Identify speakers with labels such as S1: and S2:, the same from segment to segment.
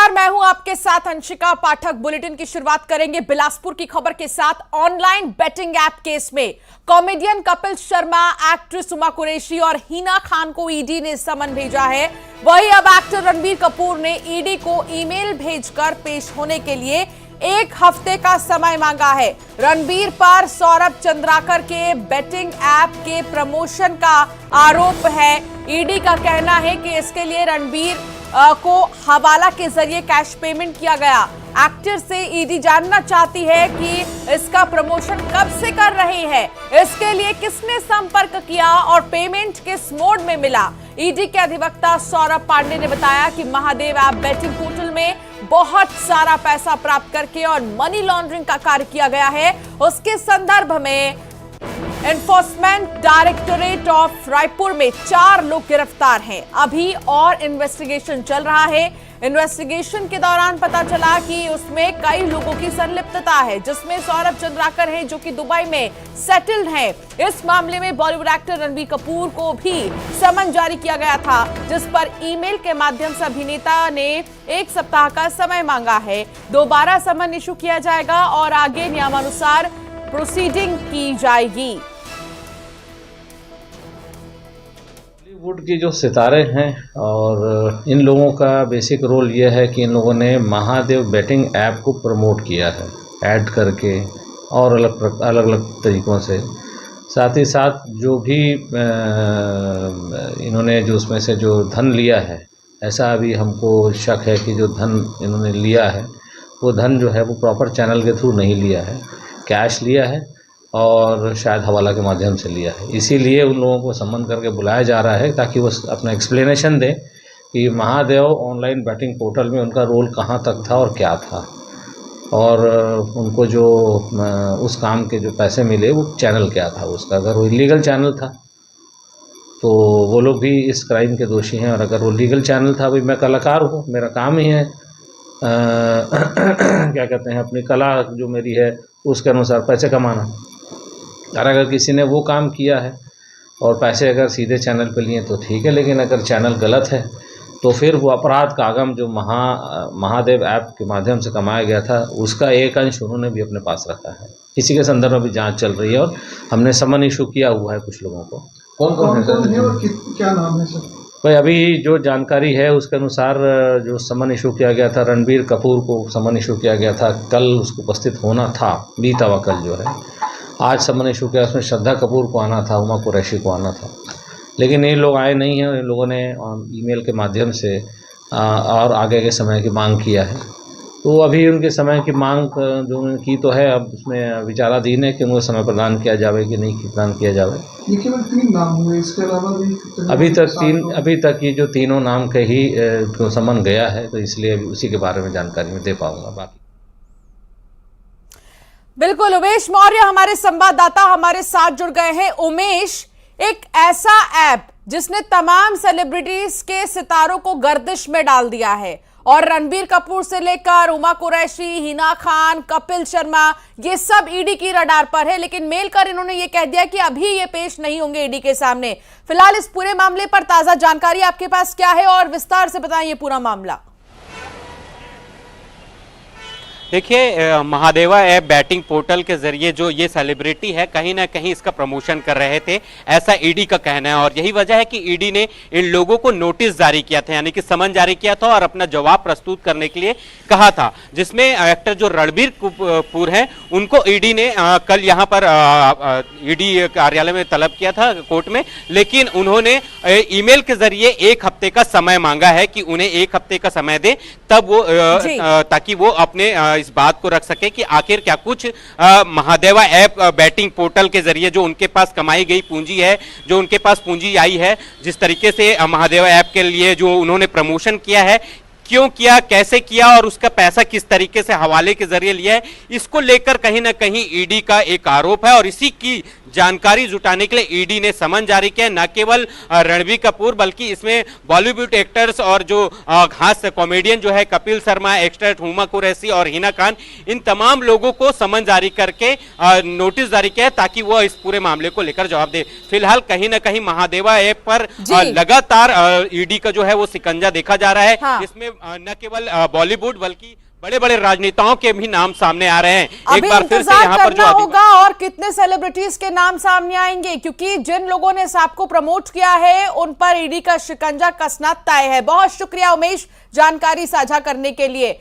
S1: नमस्कार, मैं हूं आपके साथ अंशिका पाठक। बुलेटिन की शुरुआत करेंगे बिलासपुर की खबर के साथ। ऑनलाइन बेटिंग ऐप केस में कॉमेडियन कपिल शर्मा, एक्ट्रेस उमा कुरैशी और हिना खान को ईडी ने समन भेजा है। वहीं अब एक्टर रणबीर कपूर ने ईडी को ईमेल भेजकर पेश होने के लिए 1 हफ्ते का समय मांगा है। रणबीर पर सौरभ चंद्राकर के बेटिंग ऐप के प्रमोशन का आरोप है। ईडी का कहना है कि इसके लिए रणबीर को हवाला के जरिए कैश पेमेंट किया गया। एक्टर से ईडी जानना चाहती है कि इसका प्रमोशन कब से कर रही है, इसके लिए किसने संपर्क किया और पेमेंट किस मोड में मिला। ईडी के अधिवक्ता सौरभ पांडे ने बताया कि महादेव ऐप बेटिंग पोर्टल में बहुत सारा पैसा प्राप्त करके और मनी लॉन्ड्रिंग का कार्य किया गया है। उसके संदर्भ में एनफोर्समेंट डायरेक्टोरेट ऑफ रायपुर में 4 लोग गिरफ्तार हैं। अभी और इन्वेस्टिगेशन चल रहा है। इन्वेस्टिगेशन के दौरान पता चला कि उसमें कई लोगों की संलिप्तता है, जिसमें सौरभ चंद्राकर हैं जो कि दुबई में सेटल्ड हैं। इस मामले में बॉलीवुड एक्टर रणबीर कपूर को भी समन जारी किया गया था, जिस पर ईमेल के माध्यम से अभिनेता ने 1 सप्ताह का समय मांगा है। दोबारा समन इशू किया जाएगा और आगे नियमानुसार प्रोसीडिंग की जाएगी।
S2: बॉलीवुड की जो सितारे हैं और इन लोगों का बेसिक रोल यह है कि इन लोगों ने महादेव बेटिंग ऐप को प्रमोट किया है, ऐड करके और अलग अलग तरीक़ों से। साथ ही साथ जो भी इन्होंने जो उसमें से जो धन लिया है, ऐसा अभी हमको शक है कि जो धन इन्होंने लिया है वो धन जो है वो प्रॉपर चैनल के थ्रू नहीं लिया है, कैश लिया है और शायद हवाला के माध्यम से लिया है। इसीलिए उन लोगों को सम्मन करके बुलाया जा रहा है ताकि वो अपना एक्सप्लेनेशन दें कि महादेव ऑनलाइन बैटिंग पोर्टल में उनका रोल कहाँ तक था और क्या था, और उनको जो उस काम के जो पैसे मिले वो चैनल क्या था उसका। अगर वो इलीगल चैनल था तो वो लोग भी इस क्राइम के दोषी हैं, और अगर वो लीगल चैनल था, भाई मैं कलाकार हूँ, मेरा काम ही है क्या कहते हैं, अपनी कला जो मेरी है उसके अनुसार पैसे कमाना। और अगर किसी ने वो काम किया है और पैसे अगर सीधे चैनल पे लिए तो ठीक है, लेकिन अगर चैनल गलत है तो फिर वो अपराध का आगम जो महादेव ऐप के माध्यम से कमाया गया था उसका एक अंश उन्होंने भी अपने पास रखा है। इसी के संदर्भ में भी जांच चल रही है और हमने समन इशू किया हुआ है कुछ लोगों को। कौन है और क्या नाम है सर? भाई अभी जो जानकारी है उसके अनुसार जो समन इशू किया गया था, रणबीर कपूर को समन इशू किया गया था। कल उसको उपस्थित होना था, बीता हुआ कल जो है। आज समन इशू किया, उसमें श्रद्धा कपूर को आना था, उमा कुरैशी को आना था, लेकिन ये लोग आए नहीं हैं। इन लोगों ने ईमेल के माध्यम से और आगे के समय की मांग किया है। तो अभी उनके समय की मांग जो उन्होंने की तो है, अब उसमें विचाराधीन है कि उनको समय प्रदान किया जाए कि नहीं प्रदान किया जाए।
S3: ये केवल 3 नाम हुए, इसके अलावा भी
S2: अभी तक ये जो तीनों नाम के ही समन गया है, तो इसलिए उसी के बारे में जानकारी मैं दे पाऊंगा। बाकी
S1: बिल्कुल, उमेश मौर्य हमारे संवाददाता हमारे साथ जुड़ गए हैं। उमेश, एक ऐसा ऐप जिसने तमाम सेलिब्रिटीज के सितारों को गर्दिश में डाल दिया है, और रणबीर कपूर से लेकर उमा कुरैशी, हिना खान, कपिल शर्मा, ये सब ईडी की रडार पर है, लेकिन मेल कर इन्होंने ये कह दिया कि अभी ये पेश नहीं होंगे ईडी के सामने। फिलहाल इस पूरे मामले पर ताजा जानकारी आपके पास क्या है और विस्तार से बताएं ये पूरा मामला।
S4: देखिए, महादेवा ऐप बैटिंग पोर्टल के जरिए जो ये सेलिब्रिटी है कहीं ना कहीं इसका प्रमोशन कर रहे थे, ऐसा ईडी का कहना है। और यही वजह है कि ईडी ने इन लोगों को नोटिस जारी किया था, यानी कि समन जारी किया था और अपना जवाब प्रस्तुत करने के लिए कहा था, जिसमें एक्टर जो रणबीर कपूर हैं उनको ईडी ने कल यहाँ पर ईडी कार्यालय में तलब किया था कोर्ट में, लेकिन उन्होंने ईमेल के जरिए 1 हफ्ते का समय मांगा है कि उन्हें 1 हफ्ते का समय दे, तब वो ताकि वो अपने इस बात को रख सके कि आखिर क्या कुछ महादेवा ऐप बैटिंग पोर्टल के जरिए जो उनके पास कमाई गई पूंजी है, जो उनके पास पूंजी आई है, जिस तरीके से महादेवा ऐप के लिए जो उन्होंने प्रमोशन किया है, क्यों किया, कैसे किया और उसका पैसा किस तरीके से हवाले के जरिए लिया है, इसको लेकर कहीं ना कहीं ईडी का एक आरोप है और इसी की जानकारी जुटाने के लिए ईडी ने समन जारी किया। न केवल रणबीर कपूर बल्कि इसमें बॉलीवुड एक्टर्स और जो खास कॉमेडियन जो है कपिल शर्मा, एक्टर हुमा कुरैशी और हिना खान, इन तमाम लोगों को समन जारी करके नोटिस जारी किया है ताकि वह इस पूरे मामले को लेकर जवाब दे। फिलहाल कहीं ना कहीं महादेवा ऐप पर लगातार ईडी का जो है वो शिकंजा देखा जा रहा है।
S1: हाँ।
S4: इसमें न केवल बॉलीवुड बल्कि बड़े बड़े राजनेताओं के भी नाम सामने आ रहे हैं।
S1: एक बार फिर से यहाँ पर जो होगा और कितने सेलिब्रिटीज के नाम सामने आएंगे, क्योंकि जिन लोगों ने इस ऐप को प्रमोट किया है उन पर ईडी का शिकंजा कसना तय है। बहुत शुक्रिया उमेश जानकारी साझा करने के लिए।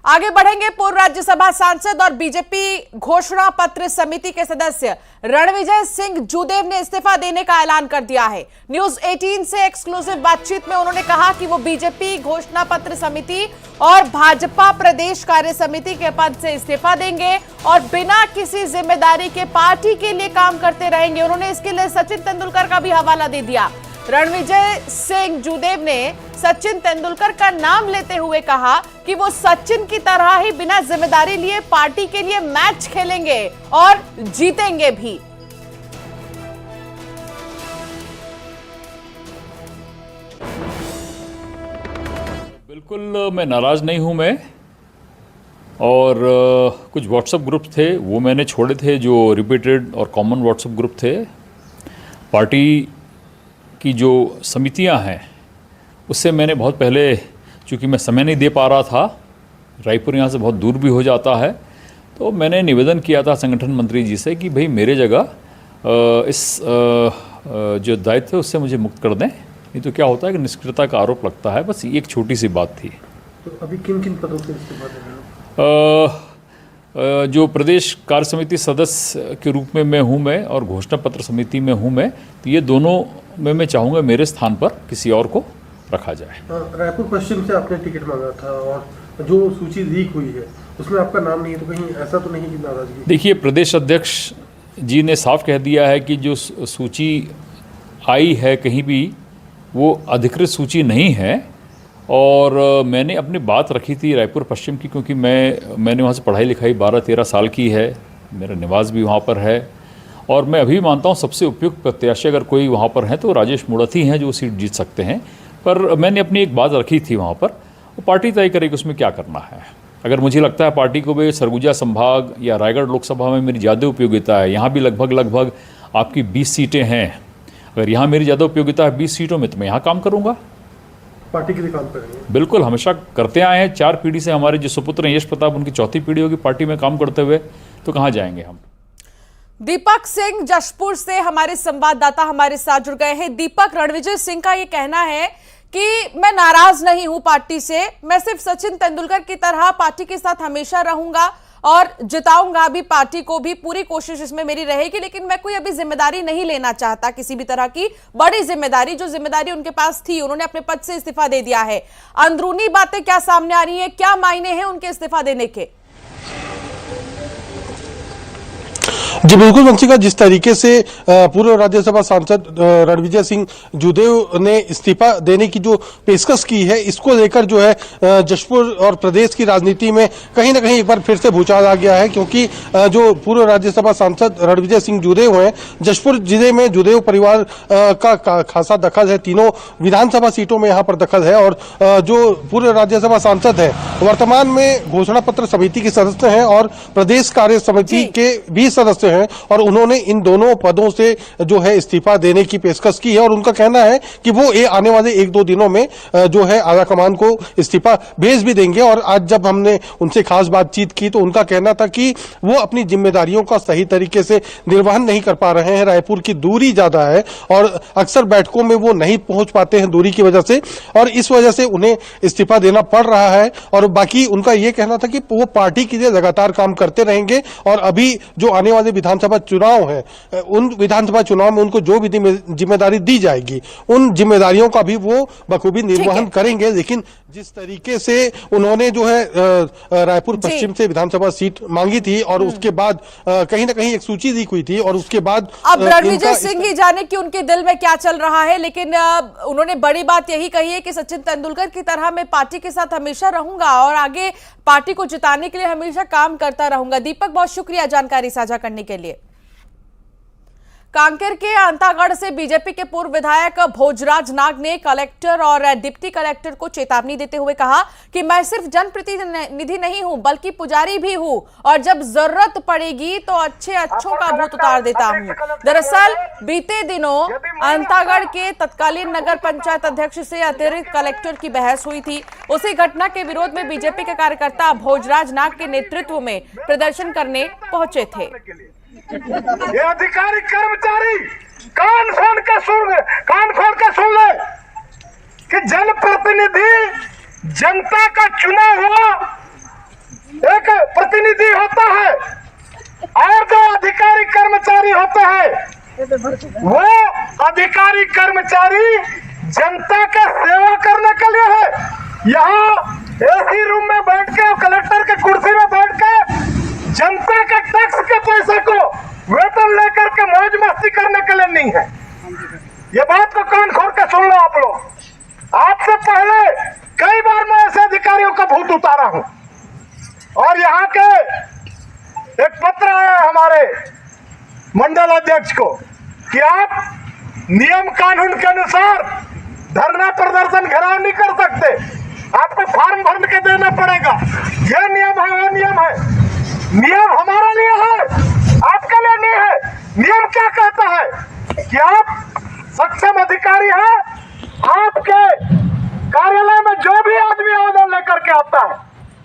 S1: आगे बढ़ेंगे। पूर्व राज्यसभा सांसद और बीजेपी घोषणा पत्र समिति के सदस्य रणविजय सिंह जूदेव ने इस्तीफा देने का ऐलान कर दिया है। न्यूज 18 से एक्सक्लूसिव बातचीत में उन्होंने कहा कि वो बीजेपी घोषणा पत्र समिति और भाजपा प्रदेश कार्य समिति के पद से इस्तीफा देंगे और बिना किसी जिम्मेदारी के पार्टी के लिए काम करते रहेंगे। उन्होंने इसके लिए सचिन तेंदुलकर का भी हवाला दे दिया। रणविजय सिंह जूदेव ने सचिन तेंदुलकर का नाम लेते हुए कहा कि वो सचिन की तरह ही बिना जिम्मेदारी लिए पार्टी के लिए मैच खेलेंगे और जीतेंगे भी।
S5: बिल्कुल मैं नाराज नहीं हूं मैं, और कुछ व्हाट्सएप ग्रुप थे वो मैंने छोड़े थे जो रिपीटेड और कॉमन व्हाट्सएप ग्रुप थे। पार्टी की जो समितियां हैं उससे मैंने बहुत पहले, चूँकि मैं समय नहीं दे पा रहा था, रायपुर यहाँ से बहुत दूर भी हो जाता है, तो मैंने निवेदन किया था संगठन मंत्री जी से कि भाई मेरे जगह इस जो दायित्व है उससे मुझे मुक्त कर दें, नहीं तो क्या होता है कि निष्क्रियता का आरोप लगता है। बस एक छोटी सी बात थी।
S3: तो अभी किन किन पदों से इस्तीफा दे रहे हैं?
S5: जो प्रदेश कार्य समिति सदस्य के रूप में मैं हूं मैं, और घोषणा पत्र समिति में हूं मैं, तो ये दोनों में मैं चाहूँगा मेरे स्थान पर किसी और को रखा जाए।
S3: रायपुर पश्चिम से आपने टिकट मांगा था और जो सूची लीक हुई है उसमें आपका नाम नहीं है, तो कहीं ऐसा तो नहीं कि नाराजगी? देखिए, प्रदेश अध्यक्ष जी ने साफ कह दिया है कि जो सूची आई है कहीं भी वो अधिकृत सूची नहीं है, और मैंने अपनी बात रखी थी रायपुर पश्चिम की, क्योंकि मैंने वहाँ से पढ़ाई लिखाई 12-13 साल की है, मेरा निवास भी वहाँ पर है, और मैं अभी मानता हूँ सबसे उपयुक्त प्रत्याशी अगर कोई वहाँ पर है तो राजेश मूणत ही हैं जो सीट जीत सकते हैं। पर मैंने अपनी एक बात रखी थी वहाँ पर, वो पार्टी तय करेगी उसमें क्या करना है। अगर मुझे लगता है पार्टी को भी सरगुजा संभाग या रायगढ़ लोकसभा में मेरी ज़्यादा उपयोगिता है, यहाँ भी लगभग आपकी 20 सीटें हैं, अगर यहाँ मेरी ज़्यादा उपयोगिता है 20 सीटों में, तो मैं यहाँ काम करूँगा, पार्टी के लिए काम करेंगे।
S5: बिल्कुल, हमेशा करते आए हैं। 4 पीढ़ी से हमारे जो सुपुत्र हैं यश प्रताप, उनकी 4थी पीढ़ी होगी पार्टी में काम करते हुए, तो कहाँ जाएंगे हम।
S1: दीपक सिंह जशपुर से हमारे संवाददाता हमारे साथ जुड़ गए हैं। दीपक, रणविजय सिंह का ये कहना है कि मैं नाराज नहीं हूं पार्टी से, मैं सिर्फ सचिन तेंदुलकर की तरह पार्टी के साथ हमेशा रहूंगा और जिताऊंगा भी पार्टी को भी, पूरी कोशिश इसमें मेरी रहेगी, लेकिन मैं कोई अभी जिम्मेदारी नहीं लेना चाहता, किसी भी तरह की बड़ी जिम्मेदारी। जो जिम्मेदारी उनके पास थी उन्होंने अपने पद से इस्तीफा दे दिया है। अंदरूनी बातें क्या सामने आ रही हैं, क्या मायने हैं उनके इस्तीफा देने के?
S3: जी बिल्कुल वंशिका, जिस तरीके से पूर्व राज्यसभा सांसद रणविजय सिंह जूदेव ने इस्तीफा देने की जो पेशकश की है, इसको लेकर जो है जशपुर और प्रदेश की राजनीति में कहीं ना कहीं एक बार फिर से भूचाल आ गया है, क्योंकि जो पूर्व राज्यसभा सांसद रणविजय सिंह जूदेव हैं, जशपुर जिले में जूदेव परिवार का खासा दखल है, तीनों विधानसभा सीटों में यहाँ पर दखल है, और जो पूर्व राज्यसभा सांसद है वर्तमान में घोषणा पत्र समिति के सदस्य हैं और प्रदेश कार्य समिति के भी सदस्य हैं, और उन्होंने इन दोनों पदों से जो है इस्तीफा देने की पेशकश की है, और उनका कहना है कि वो आने वाले 1-2 दिनों में जो है आला कमान को इस्तीफा भेज भी देंगे। और आज जब हमने उनसे खास बातचीत की तो उनका कहना था कि वो अपनी जिम्मेदारियों का सही तरीके से निर्वहन नहीं कर पा रहे हैं, रायपुर की दूरी ज्यादा है और अक्सर बैठकों में वो नहीं पहुंच पाते हैं दूरी की वजह से, और इस वजह से उन्हें इस्तीफा देना पड़ रहा है। और बाकी उनका ये कहना था कि वो पार्टी के लिए लगातार काम करते रहेंगे, और अभी जो आने वाले विधानसभा चुनाव है, उन विधानसभा चुनाव में उनको जो भी जिम्मेदारी दी जाएगी उन जिम्मेदारियों का भी वो बखूबी निर्वहन करेंगे। लेकिन जिस तरीके से उन्होंने जो है रायपुर पश्चिम से विधानसभा सीट मांगी थी और उसके बाद कहीं ना कहीं एक सूची लीक हुई थी, और उसके बाद
S1: अब रणविजय सिंह ही जाने कि उनके दिल में क्या चल रहा है, लेकिन उन्होंने बड़ी बात यही कही है कि सचिन तेंदुलकर की तरह मैं पार्टी के साथ हमेशा रहूंगा और आगे पार्टी को जिताने के लिए हमेशा काम करता रहूंगा। दीपक, बहुत शुक्रिया जानकारी साझा करने के लिए। कांकेर के अंतागढ़ से बीजेपी के पूर्व विधायक भोजराज नाग ने कलेक्टर और डिप्टी कलेक्टर को चेतावनी देते हुए कहा कि मैं सिर्फ जनप्रतिनिधि नहीं हूं बल्कि पुजारी भी हूं और जब जरूरत पड़ेगी तो अच्छों का भूत उतार देता हूं। दरअसल बीते दिनों अंतागढ़ के तत्कालीन नगर पंचायत अध्यक्ष से अतिरिक्त कलेक्टर की बहस हुई थी। उसी घटना के विरोध में बीजेपी के कार्यकर्ता भोजराज नाग के नेतृत्व में प्रदर्शन करने पहुंचे थे।
S6: ये अधिकारी कर्मचारी कान खोल के सुन ले कि जनप्रतिनिधि जनता का चुना हुआ एक प्रतिनिधि होता है और जो अधिकारी कर्मचारी होते हैं वो अधिकारी कर्मचारी जनता का सेवा करने के लिए है। यहाँ एसी रूम में बैठ के कलेक्टर के कुर्सी में बैठ के जनता के टैक्स के पैसे को वेतन लेकर के मौज मस्ती करने के लिए नहीं है। ये बात को कान खोल के सुन लो आप लोग। आपसे पहले कई बार मैं ऐसे अधिकारियों का भूत उतारा हूं और यहाँ के एक पत्र आया हमारे मंडल अध्यक्ष को कि आप नियम कानून के अनुसार धरना प्रदर्शन घेराव नहीं कर सकते, आपको फॉर्म भर के देना पड़ेगा। ये नियम है, वो नियम है। नियम हमारे लिए है, आपके लिए नहीं है। नियम क्या कहता है कि आप सक्षम अधिकारी हैं, आपके कार्यालय में जो भी आदमी आवेदन लेकर के आता है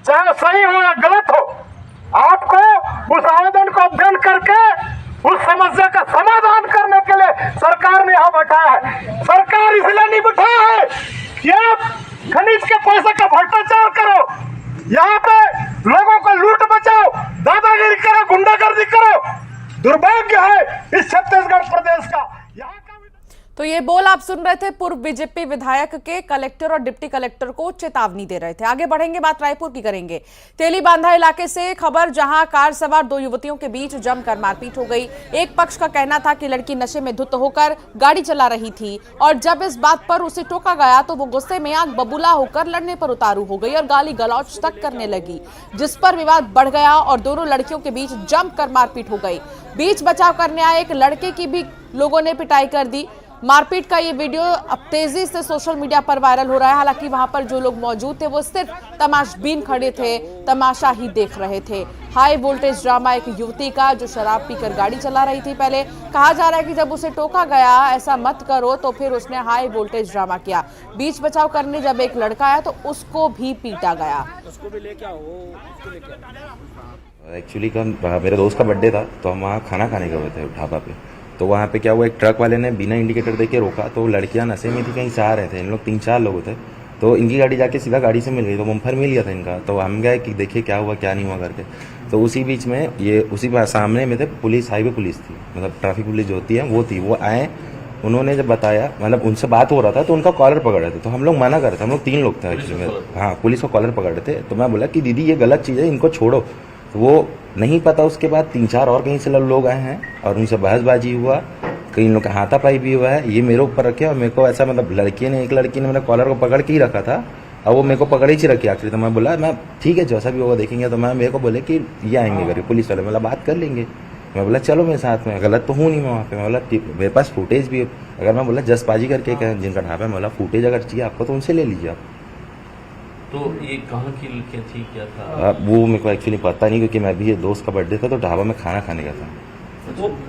S6: चाहे सही हो या गलत हो, आपको उस आवेदन को अध्ययन करके उस समस्या का समाधान करने के लिए सरकार ने यहाँ बैठाया है। सरकार इसलिए नहीं बैठाया है कि आप खनिज के पैसे का भ्रष्टाचार करो, यहाँ पे लोगों को लूट बचाओ, दादागिरी करो, गुंडागर्दी करो। दुर्भाग्य है इस छत्तीसगढ़ प्रदेश का। यहाँ का
S1: तो ये बोल आप सुन रहे थे पूर्व बीजेपी विधायक के कलेक्टर और डिप्टी कलेक्टर को चेतावनी दे रहे थे। आगे बढ़ेंगे, बात रायपुर की करेंगे। तेलीबांधा इलाके से खबर, जहां कार सवार दो युवतियों के बीच जमकर मारपीट हो गई। एक पक्ष का कहना था कि लड़की नशे में धुत होकर गाड़ी चला रही थी और जब इस बात पर उसे टोका गया तो वो गुस्से में आग बबूला होकर लड़ने पर उतारू हो गई और गाली गलौज तक करने लगी, जिस पर विवाद बढ़ गया और दोनों लड़कियों के बीच जमकर मारपीट हो गई। बीच बचाव करने आए एक लड़के की भी लोगों ने पिटाई कर दी। मारपीट का ये वीडियो अब तेजी से सोशल मीडिया पर वायरल हो रहा है। हालांकि वहां पर जो लोग मौजूद थे वो सिर्फ तमाशबीन खड़े थे, तमाशा ही देख रहे थे। हाई वोल्टेज ड्रामा एक युवती का जो शराब पीकर गाड़ी चला रही थी। पहले कहा जा रहा है कि जब उसे टोका गया ऐसा मत करो तो फिर उसने हाई वोल्टेज ड्रामा किया। बीच बचाव करने जब एक लड़का आया तो उसको भी पीटा गया।
S7: एक्चुअली मेरे दोस्त का बर्थडे था तो हम वहाँ खाना खाने गए थे ढाबा पे। तो वहाँ पे क्या हुआ, एक ट्रक वाले ने बिना इंडिकेटर देके रोका तो लड़कियाँ नशे में थी, कहीं से आ रहे थे। इन लोग 3-4 लोग थे तो इनकी गाड़ी जाके सीधा गाड़ी से मिल गई, तो बम्फर मिल गया था इनका। तो हम गए कि देखिए क्या हुआ क्या नहीं हुआ करके। तो उसी बीच में ये उसी सामने में थे पुलिस, हाईवे पुलिस थी, मतलब ट्रैफिक पुलिस जो होती है वो थी। वो आए, उन्होंने जब बताया, मतलब उनसे बात हो रहा था तो उनका कॉलर पकड़ रहे थे। तो हम लोग मना कर रहे थे, हम लोग 3 लोग थे एक्चुअली में। हाँ, पुलिस को कॉलर पकड़ रहे थे। तो मैं बोला कि दीदी ये गलत चीज़ है, इनको छोड़ो। तो वो नहीं पता, उसके बाद 3-4 और कहीं से लोग आए हैं और उनसे बहसबाजी हुआ, कई लोग का हाथापाई भी हुआ है। ये मेरे ऊपर रखे और मेरे को ऐसा, मतलब एक लड़की ने मेरे कॉलर को पकड़ के ही रखा था और वो मेरे को पकड़ ही रखी आखिरी। तो मैं बोला मैं ठीक है जैसा भी होगा देखेंगे। तो मैं मेरे को बोले कि ये आएंगे करके पुलिस वाले, मतलब बात कर लेंगे। मैं बोला चलो मेरे साथ में, गलत तो हूँ नहीं मैं वहाँ पे। मैं बोला मेरे पास फुटेज भी, अगर मैं बोला जसबाजी करके जिनका ढाबा है, बोला फुटेज अगर चाहिए आपको तो उनसे ले लीजिए आप।
S8: तो ये कहाँ की लड़कियाँ थी, क्या था?
S7: वो मेरे को एक्चुअली पता नहीं, क्योंकि मैं भी ये दोस्त का बर्थडे था तो ढाबा में खाना खाने का था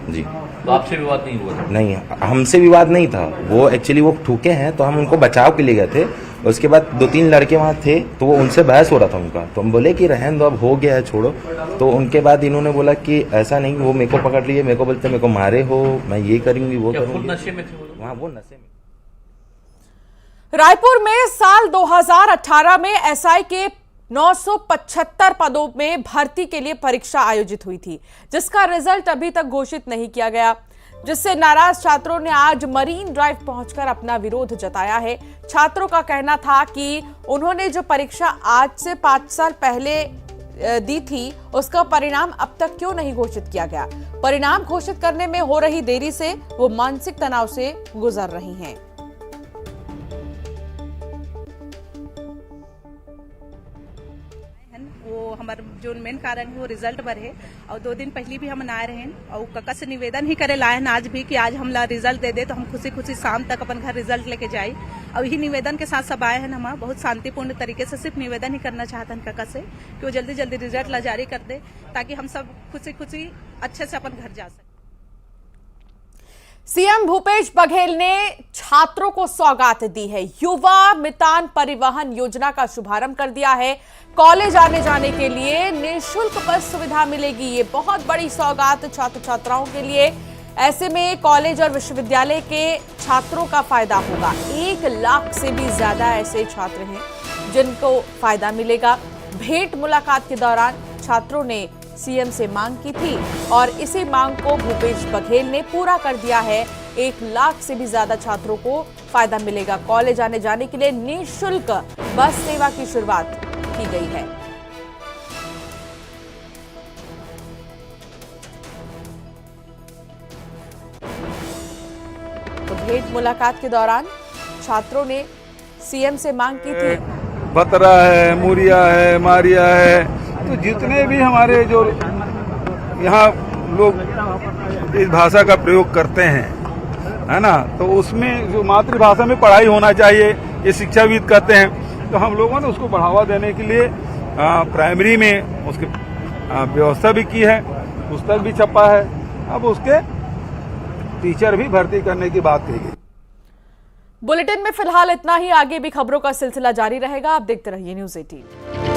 S7: जी।
S8: तो आपसे विवाद नहीं हुआ था?
S7: नहीं, हमसे विवाद नहीं था। वो एक्चुअली वो ठूके हैं तो हम उनको बचाव के लिए गए थे। उसके बाद 2-3 लड़के वहाँ थे तो वो उनसे बहस हो रहा था उनका। तो हम बोले कि रहने दो, अब हो गया है, छोड़ो। तो उनके बाद इन्होंने बोला कि ऐसा नहीं, वो मेरे को पकड़ लिए, मेरे को बोलते मेरे को मारे हो, मैं ये करूंगी वो करूंगी।
S8: नशे में थे
S7: वहाँ वो नशे में।
S1: रायपुर में साल 2018 में एसआई के 975 पदों में भर्ती के लिए परीक्षा आयोजित हुई थी, जिसका रिजल्ट अभी तक घोषित नहीं किया गया, जिससे नाराज छात्रों ने आज मरीन ड्राइव पहुंचकर अपना विरोध जताया है। छात्रों का कहना था कि उन्होंने जो परीक्षा आज से 5 साल पहले दी थी उसका परिणाम अब तक क्यों नहीं घोषित किया गया। परिणाम घोषित करने में हो रही देरी से वो मानसिक तनाव से गुजर रही हैं।
S9: वो हमार जो मेन कारण है वो रिजल्ट बर है। और 2 दिन पहले भी हम आए रहे और कका से निवेदन ही करे लाए आज भी कि आज हमला रिजल्ट दे दे तो हम खुशी खुशी शाम तक अपन घर रिजल्ट लेके जाए। और यही निवेदन के साथ सब आए हैं। हम बहुत शांतिपूर्ण तरीके से सिर्फ निवेदन ही करना चाहते हैं कका से कि वो जल्दी जल्दी रिजल्ट ला जारी कर दे ताकि हम सब खुशी खुशी अच्छे से अपन घर जा सकें।
S1: सीएम भूपेश बघेल ने छात्रों को सौगात दी है। युवा मितान परिवहन योजना का शुभारंभ कर दिया है। कॉलेज आने जाने के लिए निःशुल्क बस सुविधा मिलेगी। ये बहुत बड़ी सौगात छात्र छात्राओं के लिए। ऐसे में कॉलेज और विश्वविद्यालय के छात्रों का फायदा होगा। 1 लाख से भी ज्यादा ऐसे छात्र हैं जिनको फायदा मिलेगा। भेंट मुलाकात के दौरान छात्रों ने सीएम से मांग की थी और इसी मांग को भूपेश बघेल ने पूरा कर दिया है। 1 लाख से भी ज्यादा छात्रों को फायदा मिलेगा। कॉलेज आने जाने के लिए निःशुल्क बस सेवा की शुरुआत की गई है। तो भेंट मुलाकात के दौरान छात्रों ने सीएम से मांग की थी।
S10: बतरा है, मुरिया है, मारिया है, तो जितने भी हमारे जो यहाँ लोग इस भाषा का प्रयोग करते हैं, है ना, तो उसमें जो मातृभाषा में पढ़ाई होना चाहिए, ये शिक्षाविद कहते हैं। तो हम लोगों ने उसको बढ़ावा देने के लिए प्राइमरी में उसकी व्यवस्था भी की है, पुस्तक भी छपा है। अब उसके टीचर भी भर्ती करने की बात कही गई।
S1: बुलेटिन में फिलहाल इतना ही। आगे भी खबरों का सिलसिला जारी रहेगा। आप देखते रहिए न्यूज़ 18।